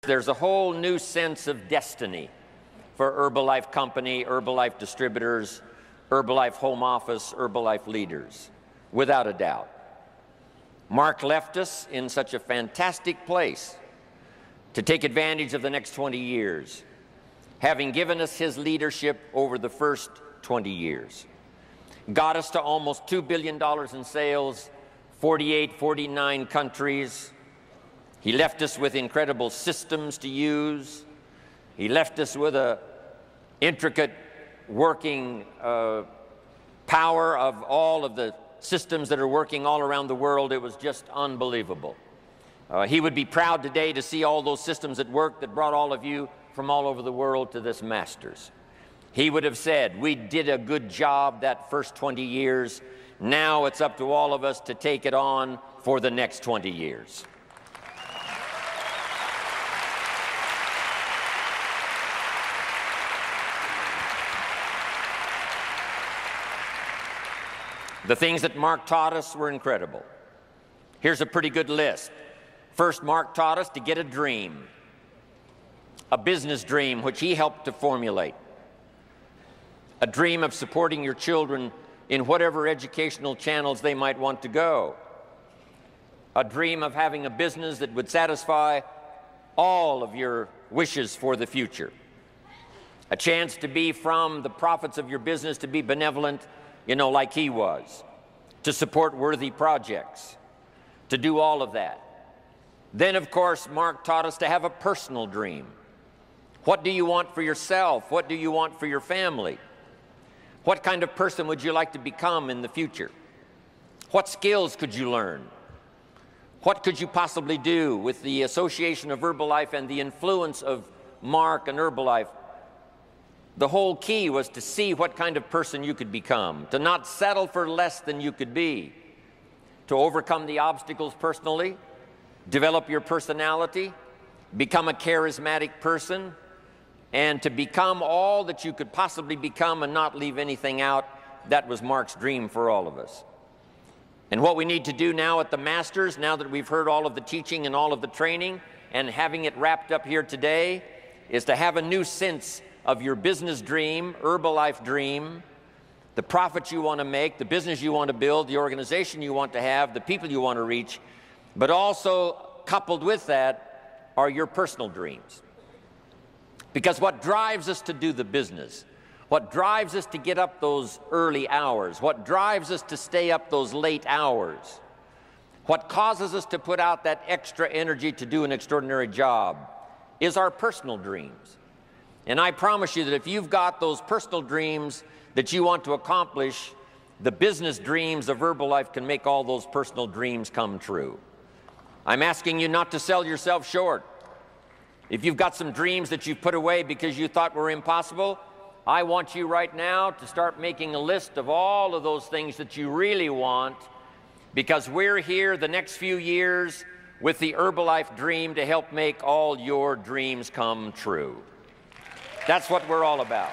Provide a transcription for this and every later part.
There's a whole new sense of destiny for Herbalife Company, Herbalife distributors, Herbalife home office, Herbalife leaders, without a doubt. Mark left us in such a fantastic place to take advantage of the next 20 years, having given us his leadership over the first 20 years. Got us to almost $2 billion in sales, 48, 49 countries. He left us with incredible systems to use. He left us with an intricate working power of all of the systems that are working all around the world. It was just unbelievable. He would be proud today to see all those systems at work that brought all of you from all over the world to this Masters. He would have said, we did a good job that first 20 years. Now it's up to all of us to take it on for the next 20 years. The things that Mark taught us were incredible. Here's a pretty good list. First, Mark taught us to get a dream, a business dream, which he helped to formulate. A dream of supporting your children in whatever educational channels they might want to go. A dream of having a business that would satisfy all of your wishes for the future. A chance to be from the profits of your business to be benevolent, you know, like he was, to support worthy projects, to do all of that. Then, of course, Mark taught us to have a personal dream. What do you want for yourself? What do you want for your family? What kind of person would you like to become in the future? What skills could you learn? What could you possibly do with the association of Herbalife and the influence of Mark and Herbalife? The whole key was to see what kind of person you could become, to not settle for less than you could be, to overcome the obstacles personally, develop your personality, become a charismatic person, and to become all that you could possibly become and not leave anything out. That was Mark's dream for all of us. And what we need to do now at the Masters, now that we've heard all of the teaching and all of the training and having it wrapped up here today, is to have a new sense of your business dream, Herbalife dream, the profits you want to make, the business you want to build, the organization you want to have, the people you want to reach, but also coupled with that are your personal dreams. Because what drives us to do the business, what drives us to get up those early hours, what drives us to stay up those late hours, what causes us to put out that extra energy to do an extraordinary job is our personal dreams. And I promise you that if you've got those personal dreams that you want to accomplish, the business dreams of Herbalife can make all those personal dreams come true. I'm asking you not to sell yourself short. If you've got some dreams that you've put away because you thought were impossible, I want you right now to start making a list of all of those things that you really want, because we're here the next few years with the Herbalife dream to help make all your dreams come true. That's what we're all about.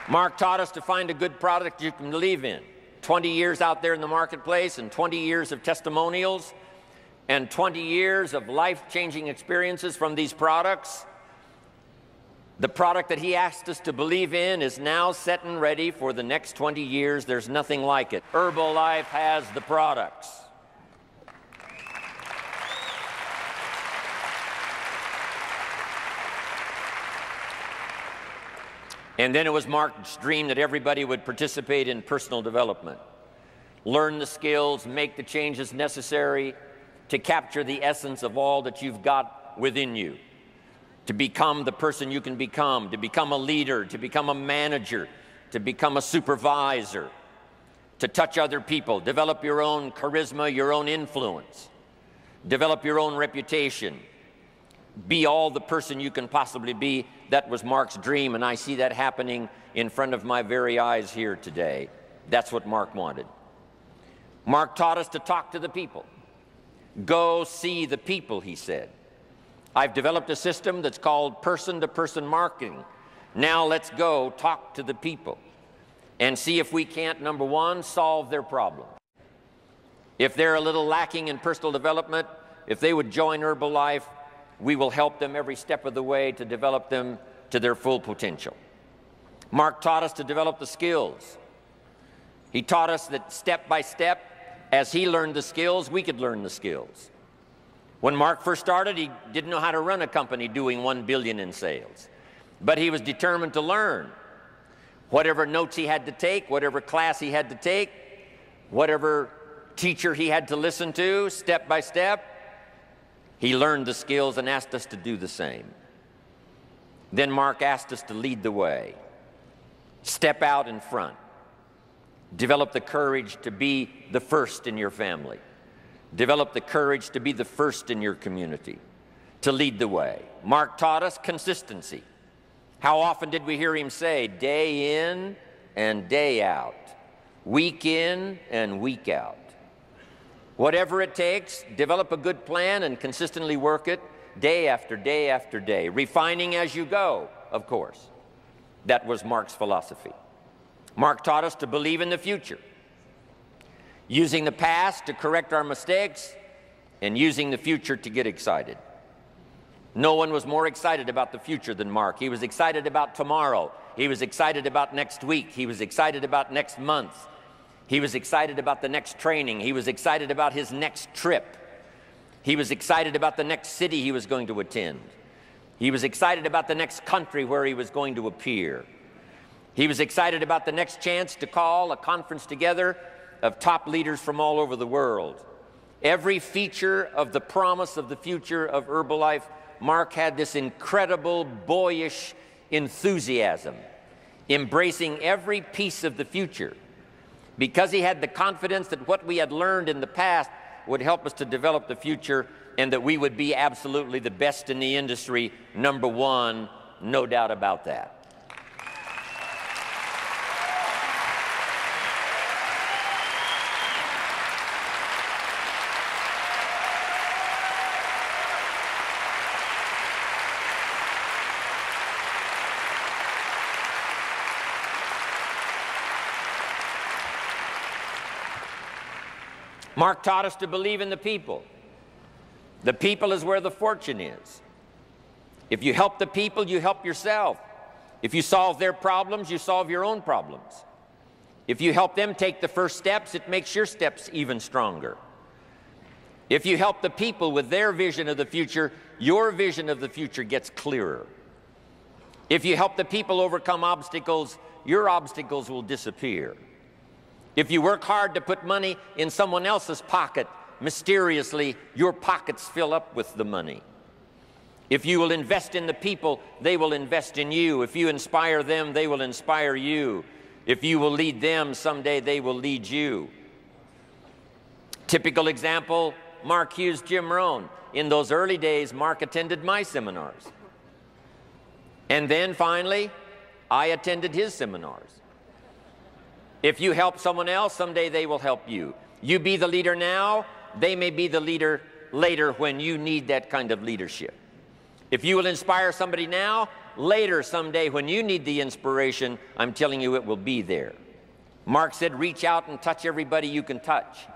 Mark taught us to find a good product you can believe in. 20 years out there in the marketplace, and 20 years of testimonials, and 20 years of life-changing experiences from these products. The product that he asked us to believe in is now set and ready for the next 20 years. There's nothing like it. Herbalife has the products. And then it was Mark's dream that everybody would participate in personal development. Learn the skills, make the changes necessary to capture the essence of all that you've got within you. To become the person you can become, to become a leader, to become a manager, to become a supervisor, to touch other people, develop your own charisma, your own influence, develop your own reputation, be all the person you can possibly be. That was Mark's dream, and I see that happening in front of my very eyes here today. That's what Mark wanted. Mark taught us to talk to the people. Go see the people, he said. I've developed a system that's called person-to-person marketing, Now let's go talk to the people and see if we can't, number one, solve their problem. If they're a little lacking in personal development, if they would join Herbalife, we will help them every step of the way to develop them to their full potential. Mark taught us to develop the skills. He taught us that step by step, as he learned the skills, we could learn the skills. When Mark first started, he didn't know how to run a company doing $1 billion in sales. But he was determined to learn. Whatever notes he had to take, whatever class he had to take, whatever teacher he had to listen to, step by step, he learned the skills and asked us to do the same. Then Mark asked us to lead the way. Step out in front. Develop the courage to be the first in your family. Develop the courage to be the first in your community, to lead the way. Mark taught us consistency. How often did we hear him say, day in and day out, week in and week out? Whatever it takes, develop a good plan and consistently work it day after day after day, refining as you go, of course. That was Mark's philosophy. Mark taught us to believe in the future, using the past to correct our mistakes and using the future to get excited. No one was more excited about the future than Mark. He was excited about tomorrow. He was excited about next week. He was excited about next month. He was excited about the next training. He was excited about his next trip. He was excited about the next city he was going to attend. He was excited about the next country where he was going to appear. He was excited about the next chance to call a conference together of top leaders from all over the world. Every feature of the promise of the future of Herbalife, Mark had this incredible, boyish enthusiasm, embracing every piece of the future, because he had the confidence that what we had learned in the past would help us to develop the future and that we would be absolutely the best in the industry, number one, no doubt about that. Mark taught us to believe in the people. The people is where the fortune is. If you help the people, you help yourself. If you solve their problems, you solve your own problems. If you help them take the first steps, it makes your steps even stronger. If you help the people with their vision of the future, your vision of the future gets clearer. If you help the people overcome obstacles, your obstacles will disappear. If you work hard to put money in someone else's pocket, mysteriously, your pockets fill up with the money. If you will invest in the people, they will invest in you. If you inspire them, they will inspire you. If you will lead them, someday they will lead you. Typical example, Mark Hughes, Jim Rohn. In those early days, Mark attended my seminars. And then finally, I attended his seminars. If you help someone else, someday they will help you. You be the leader now, they may be the leader later when you need that kind of leadership. If you will inspire somebody now, later someday when you need the inspiration, I'm telling you it will be there. Mark said, reach out and touch everybody you can touch.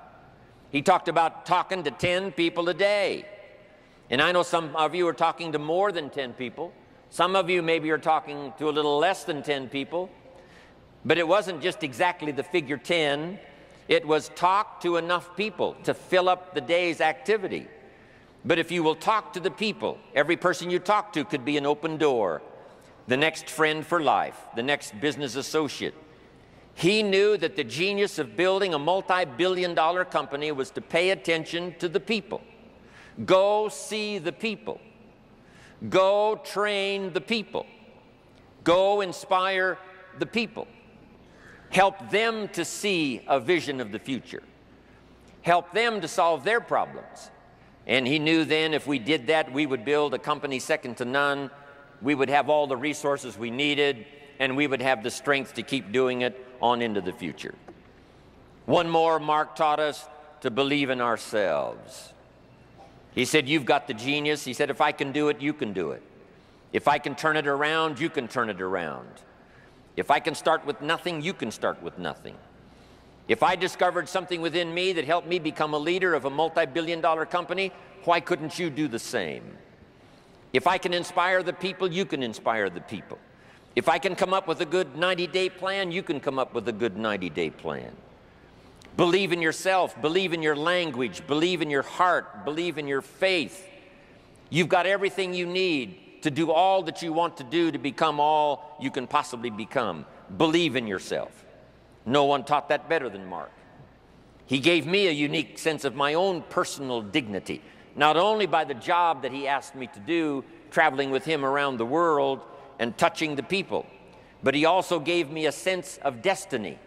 He talked about talking to 10 people a day. And I know some of you are talking to more than 10 people. Some of you maybe are talking to a little less than 10 people. But it wasn't just exactly the figure 10. It was talk to enough people to fill up the day's activity. But if you will talk to the people, every person you talk to could be an open door, the next friend for life, the next business associate. He knew that the genius of building a multi-billion-dollar company was to pay attention to the people. Go see the people. Go train the people. Go inspire the people. Help them to see a vision of the future. Help them to solve their problems. And he knew then if we did that, we would build a company second to none. We would have all the resources we needed, and we would have the strength to keep doing it on into the future. One more, Mark taught us to believe in ourselves. He said, you've got the genius. He said, if I can do it, you can do it. If I can turn it around, you can turn it around. If I can start with nothing, you can start with nothing. If I discovered something within me that helped me become a leader of a multi-billion-dollar company, why couldn't you do the same? If I can inspire the people, you can inspire the people. If I can come up with a good 90-day plan, you can come up with a good 90-day plan. Believe in yourself, believe in your language, believe in your heart, believe in your faith. You've got everything you need to do all that you want to do to become all you can possibly become. Believe in yourself. No one taught that better than Mark. He gave me a unique sense of my own personal dignity, not only by the job that he asked me to do, traveling with him around the world and touching the people, but he also gave me a sense of destiny.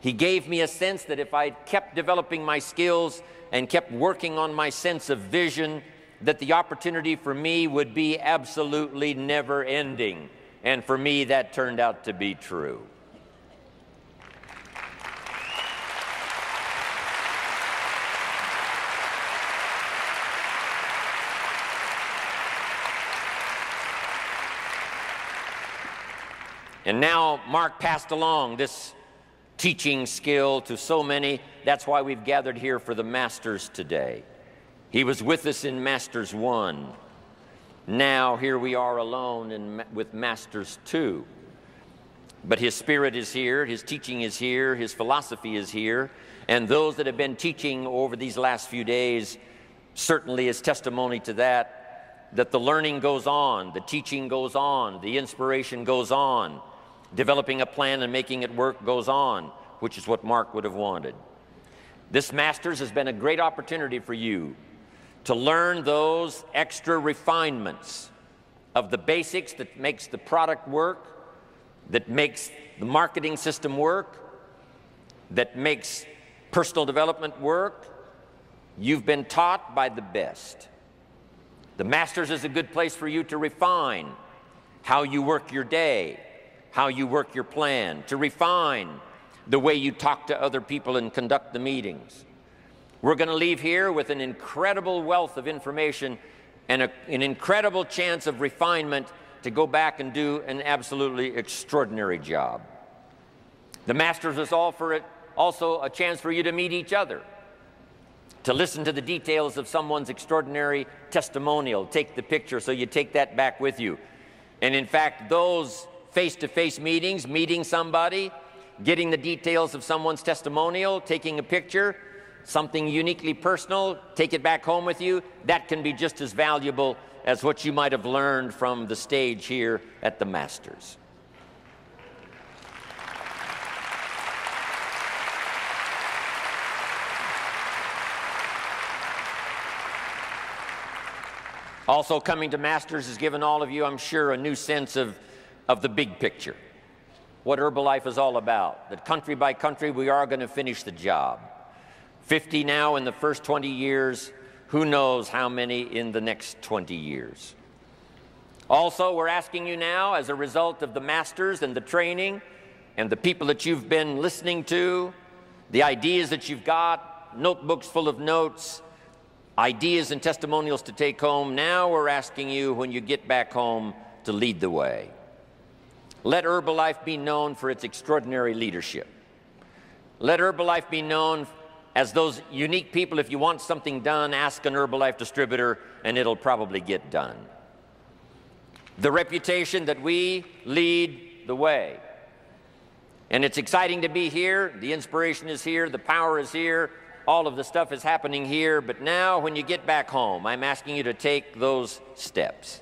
He gave me a sense that if I kept developing my skills and kept working on my sense of vision, that the opportunity for me would be absolutely never ending. And for me, that turned out to be true. And now Mark passed along this teaching skill to so many. That's why we've gathered here for the Masters today. He was with us in Masters 1. Now here we are alone with Masters 2. But his spirit is here, his teaching is here, his philosophy is here, and those that have been teaching over these last few days certainly is testimony to that the learning goes on, the teaching goes on, the inspiration goes on. Developing a plan and making it work goes on, which is what Mark would have wanted. This Masters has been a great opportunity for you to learn those extra refinements of the basics that makes the product work, that makes the marketing system work, that makes personal development work. You've been taught by the best. The Masters is a good place for you to refine how you work your day, how you work your plan, to refine the way you talk to other people and conduct the meetings. We're going to leave here with an incredible wealth of information and an incredible chance of refinement to go back and do an absolutely extraordinary job. The Masters is also a chance for you to meet each other, to listen to the details of someone's extraordinary testimonial, take the picture so you take that back with you. And in fact, those face-to-face meetings, meeting somebody, getting the details of someone's testimonial, taking a picture, something uniquely personal, take it back home with you, that can be just as valuable as what you might have learned from the stage here at the Masters. Also coming to Masters has given all of you, I'm sure, a new sense of the big picture, what Herbalife is all about, that country by country we are going to finish the job. 50 now in the first 20 years, who knows how many in the next 20 years. Also, we're asking you now, as a result of the Masters and the training and the people that you've been listening to, the ideas that you've got, notebooks full of notes, ideas and testimonials to take home, now we're asking you, when you get back home, to lead the way. Let Herbalife be known for its extraordinary leadership. Let Herbalife be known as those unique people. If you want something done, ask an Herbalife distributor and it'll probably get done. The reputation that we lead the way. And it's exciting to be here. The inspiration is here. The power is here. All of the stuff is happening here. But now when you get back home, I'm asking you to take those steps.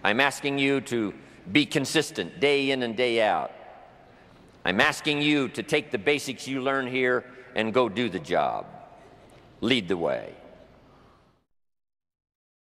I'm asking you to be consistent day in and day out. I'm asking you to take the basics you learn here and go do the job. Lead the way.